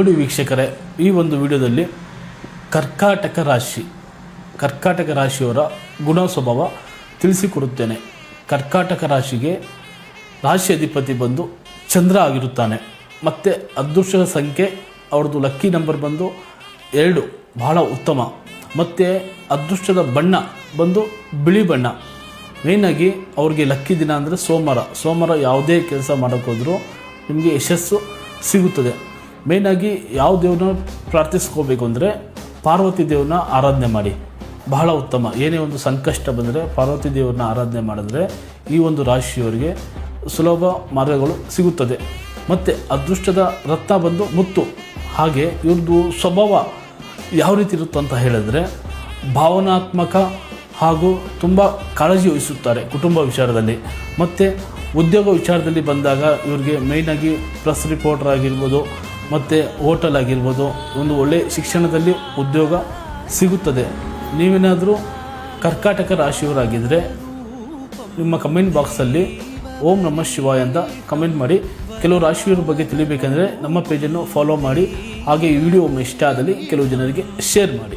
ನೋಡಿ ವೀಕ್ಷಕರೇ, ಈ ಒಂದು ವಿಡಿಯೋದಲ್ಲಿ ಕರ್ಕಾಟಕ ರಾಶಿಯವರ ಗುಣ ಸ್ವಭಾವ ತಿಳಿಸಿಕೊಡುತ್ತೇನೆ. ಕರ್ಕಾಟಕ ರಾಶಿಗೆ ರಾಶಿ ಅಧಿಪತಿ ಬಂದು ಚಂದ್ರ ಆಗಿರುತ್ತಾನೆ. ಮತ್ತು ಅದೃಷ್ಟದ ಸಂಖ್ಯೆ ಅವ್ರದ್ದು ಲಕ್ಕಿ ನಂಬರ್ ಬಂದು 2, ಬಹಳ ಉತ್ತಮ. ಮತ್ತು ಅದೃಷ್ಟದ ಬಣ್ಣ ಬಂದು ಬಿಳಿ ಬಣ್ಣ. ಮೇಯ್ನಾಗಿ ಅವ್ರಿಗೆ ಲಕ್ಕಿ ದಿನ ಅಂದರೆ ಸೋಮವಾರ ಯಾವುದೇ ಕೆಲಸ ಮಾಡೋಕ್ಕೋದ್ರೂ ನಿಮಗೆ ಯಶಸ್ಸು ಸಿಗುತ್ತದೆ. ಮೇಯ್ನಾಗಿ ಯಾವ ದೇವ್ರನ್ನ ಪ್ರಾರ್ಥಿಸ್ಕೋಬೇಕು ಅಂದರೆ ಪಾರ್ವತಿ ದೇವ್ರನ್ನ ಆರಾಧನೆ ಮಾಡಿ, ಬಹಳ ಉತ್ತಮ. ಏನೇ ಒಂದು ಸಂಕಷ್ಟ ಬಂದರೆ ಪಾರ್ವತಿ ದೇವ್ರನ್ನ ಆರಾಧನೆ ಮಾಡಿದ್ರೆ ಈ ಒಂದು ರಾಶಿಯವರಿಗೆ ಸುಲಭ ಮಾರ್ಗಗಳು ಸಿಗುತ್ತದೆ. ಮತ್ತು ಅದೃಷ್ಟದ ರತ್ನ ಬಂದು ಮುತ್ತು. ಹಾಗೆ ಇವ್ರದ್ದು ಸ್ವಭಾವ ಯಾವ ರೀತಿ ಇರುತ್ತೆ ಅಂತ ಹೇಳಿದ್ರೆ ಭಾವನಾತ್ಮಕ ಹಾಗೂ ತುಂಬ ಕಾಳಜಿ ವಹಿಸುತ್ತಾರೆ ಕುಟುಂಬ ವಿಚಾರದಲ್ಲಿ. ಮತ್ತು ಉದ್ಯೋಗ ವಿಚಾರದಲ್ಲಿ ಬಂದಾಗ ಇವ್ರಿಗೆ ಮೇಯ್ನಾಗಿ ಪ್ರೆಸ್ ರಿಪೋರ್ಟರ್ ಆಗಿರ್ಬೋದು, ಮತ್ತು ಹೋಟೆಲ್ ಆಗಿರ್ಬೋದು, ಒಂದು ಒಳ್ಳೆಯ ಶಿಕ್ಷಣದಲ್ಲಿ ಉದ್ಯೋಗ ಸಿಗುತ್ತದೆ. ನೀವೇನಾದರೂ ಕರ್ಕಾಟಕ ರಾಶಿಯವರಾಗಿದ್ದರೆ ನಿಮ್ಮ ಕಮೆಂಟ್ ಬಾಕ್ಸಲ್ಲಿ ಓಂ ನಮಃ ಶಿವಾಯ ಅಂತ ಕಮೆಂಟ್ ಮಾಡಿ. ಕೆಲವು ರಾಶಿಯವರ ಬಗ್ಗೆ ತಿಳಿಬೇಕೆಂದರೆ ನಮ್ಮ ಪೇಜನ್ನು ಫಾಲೋ ಮಾಡಿ. ಹಾಗೆ ಈ ವಿಡಿಯೋ ಇಷ್ಟ ಆದಲ್ಲಿ ಕೆಲವು ಜನರಿಗೆ ಶೇರ್ ಮಾಡಿ.